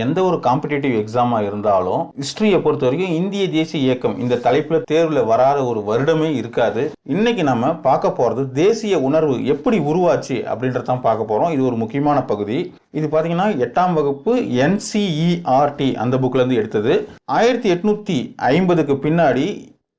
எந்த ஒரு காம்படிட்டிவ் எக்ஸாமா இருந்தாலும் ஹிஸ்டரியை பொறுத்த வரைக்கும் இந்திய தேசிய இயக்கம் இந்த தலைப்புல தேர்வுல வராத ஒரு வருடமே இருக்காது. இன்னைக்கு நம்ம பார்க்க போறது தேசிய உணர்வு எப்படி உருவாச்சு அப்படின்றதான் பார்க்க போறோம். இது ஒரு முக்கியமான பகுதி. இது பாத்தீங்கன்னா 8ஆம் வகுப்பு NCERT அந்த புக்ல இருந்து எடுத்தது. 1850க்கு பின்னாடி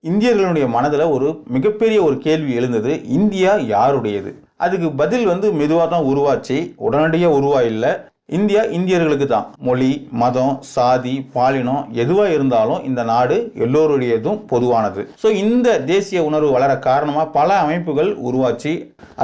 இந்தியர்களுடைய மனதில் ஒரு மிகப்பெரிய ஒரு கேள்வி எழுந்தது, இந்தியா யாருடையது? அதுக்கு பதில் மெதுவாக தான் உருவாச்சு, உடனடியாக உருவா இல்லை. இந்தியா இந்தியர்களுக்கு தான். மொழி, மதம், சாதி, பாலினம் எதுவாக இருந்தாலும் இந்த நாடு எல்லோருடையதும் பொதுவானது. ஸோ இந்த தேசிய உணர்வு வளர காரணமாக பல அமைப்புகள் உருவாச்சு.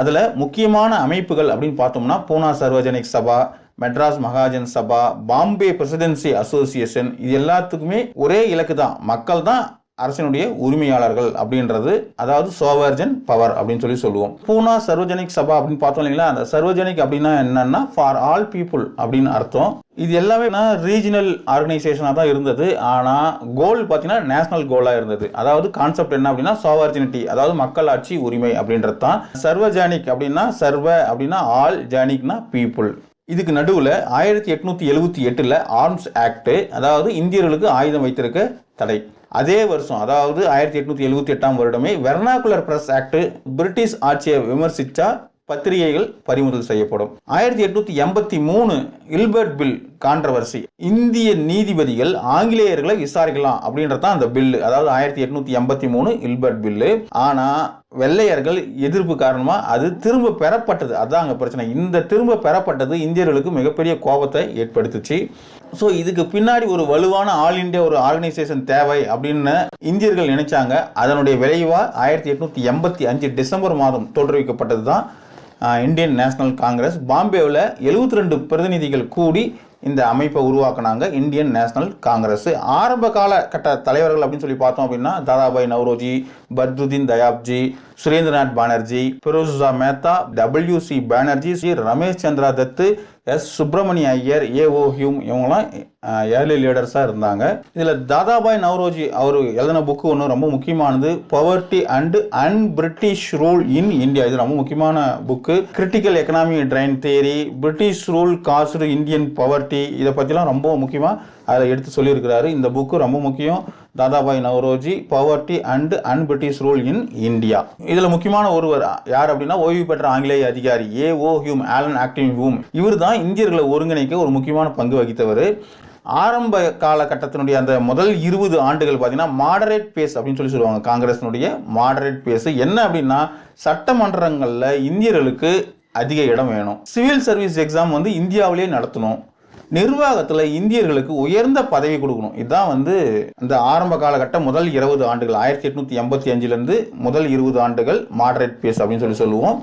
அதில் முக்கியமான அமைப்புகள் அப்படின்னு பார்த்தோம்னா பூனா சர்வஜனிக் சபா, மெட்ராஸ் மகாஜன் சபா, பாம்பே பிரசிடென்சி அசோசியேஷன், இது எல்லாத்துக்குமே ஒரே இலக்கு தான், மக்கள் தான் அரசினுடைய உரிமையாளர்கள் அப்படின்றது, அதாவது சோவர்ஜன் பவர் அப்படின்னு சொல்லுவோம். பூனா சர்வஜனிக் சபா அப்படின்னு பார்த்தோம் இல்லைங்களா, அந்த சர்வஜனிக் அப்படின்னா என்னன்னா ஃபார் ஆல் பீப்புள் அப்படின்னு அர்த்தம். இது எல்லாமே ரீஜனல் ஆர்கனைசேஷனாக தான் இருந்தது. ஆனால் கோல் பார்த்தீங்கன்னா நேஷனல் கோலாக இருந்தது. அதாவது கான்செப்ட் என்ன அப்படின்னா சோவர்ஜினிட்டி, அதாவது மக்களாட்சி உரிமை அப்படின்றது தான். சர்வஜனிக் அப்படின்னா சர்வ அப்படின்னா ஆல், ஜானிக்னா பீப்புள். இதுக்கு நடுவில் 1878 ஆர்ம்ஸ் ஆக்ட், அதாவது இந்தியர்களுக்கு ஆயுதம் வைத்திருக்க தடை. அதே வருஷம், அதாவது 1878ஆம் வருடமே வெர்னாகுலர் பிரஸ் ஆக்ட், பிரிட்டிஷ் ஆட்சியை விமர்சிச்சா பத்திரிகைகள் பறிமுதல் செய்யப்படும். 1883 இல்பர்ட் பில் கான்ட்ரவர்சி, இந்திய நீதிபதிகள் ஆங்கிலேயர்களை விசாரிக்கலாம் அப்படின்றதான் அந்த பில்லு, அதாவது 1883 இல்பர்ட் பில்லு. ஆனா வெள்ளையர்கள் எதிர்ப்பு காரணமா அது திரும்ப பெறப்பட்டது. அதான் அங்க பிரச்சனை. இந்த திரும்ப பெறப்பட்டது இந்தியர்களுக்கு மிகப்பெரிய கோபத்தை ஏற்படுத்துச்சு. ஸோ இதுக்கு பின்னாடி ஒரு வலுவான ஆல் இந்தியா ஒரு ஆர்கனைசேஷன் தேவை அப்படின்னு இந்தியர்கள் நினைச்சாங்க. அதனுடைய விளைவா 1885 டிசம்பர் மாதம் தோற்றுவிக்கப்பட்டது தான் இந்தியன் நேஷனல் காங்கிரஸ். பாம்பேவில் 72 பிரதிநிதிகள் கூடி இந்த அமைப்பை உருவாக்குனாங்க, இந்தியன் நேஷனல் காங்கிரஸ். ஆரம்ப காலகட்ட தலைவர்கள் அப்படின்னு சொல்லி பார்த்தோம் அப்படின்னா Dadabhai Nowroji, Badruddin Tyabji, Surendranath Banerjee, பிரோசா Mehta, WC Banerjee, Ramesh Chandra Dutt, S Subramania Iyer, A.O. Hume, இவங்கெல்லாம் ஏர்லி லீடர்ஸாக இருந்தாங்க. இதில் தாதாபாய் நவ்ரோஜி அவர் எழுதின புக்கு ஒன்று ரொம்ப முக்கியமானது, poverty and unbritish rule in India. இது ரொம்ப முக்கியமான book. Critical economy drain theory, British rule caused Indian poverty, இதை பற்றிலாம் ரொம்ப முக்கியமாக அதில் எடுத்து சொல்லியிருக்கிறாரு. இந்த புக்கு ரொம்ப முக்கியம். Dadabhai Naoroji, poverty and unbritish rule in India. இதில் முக்கியமான ஒருவர் யார் அப்படின்னா ஓய்வு பெற்ற ஆங்கிலேய அதிகாரி A.O. Hume, Allan Octavian Hume. இவர் தான் இந்தியர்களை ஒருங்கிணைக்க ஒரு முக்கியமான பங்கு வகித்தவர். ஆரம்ப காலகட்டத்தினுடைய அந்த முதல் 20 ஆண்டுகள் பார்த்தீங்கன்னா மாடரேட் பேஸ் அப்படின்னு சொல்லுவாங்க. காங்கிரஸினுடைய மாடரேட் பேஸ் என்ன அப்படின்னா சட்டமன்றங்களில் இந்தியர்களுக்கு அதிக இடம் வேணும், சிவில் சர்வீஸ் எக்ஸாம் இந்தியாவிலேயே நடத்தணும், நிர்வாகத்தில் இந்தியர்களுக்கு உயர்ந்த பதவி கொடுக்கணும். இதுதான் இந்த ஆரம்ப காலகட்ட முதல் 20 ஆண்டுகள், 1885 முதல் 20 ஆண்டுகள் மாடரேட் பேஸ் அப்படின்னு சொல்லுவோம்.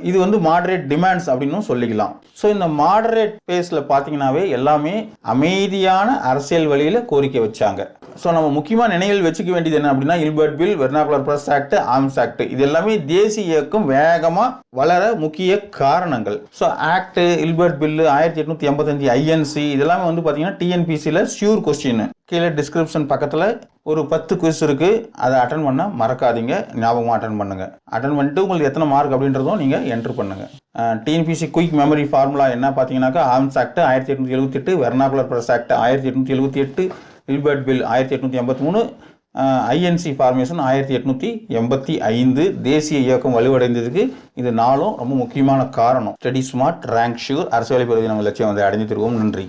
இது மாடரேட் டிமாண்ட்ஸ் அப்படின்னு சொல்லிக்கலாம். ஸோ இந்த மாடரேட் பேஸில் பார்த்தீங்கன்னாவே எல்லாமே அமைதியான அரசியல் வழியில் கோரிக்கை வச்சாங்க. ஸோ நம்ம முக்கியமாக நினைவில் வச்சுக்க வேண்டியது என்ன அப்படின்னா இல்பர்ட் bill, vernacular press act, arms act, இது எல்லாமே தேசிய இயக்கம் வேகமாக வளர முக்கிய காரணங்கள். ஸோ ஆக்ட், இல்பர்ட் பில், 1885 INC இதெல்லாமே பார்த்தீங்கன்னா TNPCயில் ஷியூர் கொஸ்டின். கீழே டிஸ்கிரிப்ஷன் பக்கத்தில் ஒரு 10 குவிஸ் இருக்குது, அதை அட்டன் பண்ண மறக்காதீங்க, ஞாபகமாக அட்டன் பண்ணுங்க. அட்டன் பண்ணிட்டு உங்களுக்கு எத்தனை மார்க் அப்படின்றதும் நீங்கள் என்ட்ரு பண்ணுங்க. TNPC குயிக் மெமரி ஃபார்முலா என்ன பார்த்தீங்கன்னாக்கா arms act 1878, vernacular press act 1878, இல்பர்ட் bill 1883, INC formation 1885. தேசிய இயக்கம் வலுவடைந்ததுக்கு இது 4 ரொம்ப முக்கியமான காரணம். ஸ்டடி ஸ்மார்ட், ரேங்க் ஷூர், அரசு வேலை பெறுவதை நம்ம லட்சியம் அடைஞ்சிருக்கோம். நன்றி.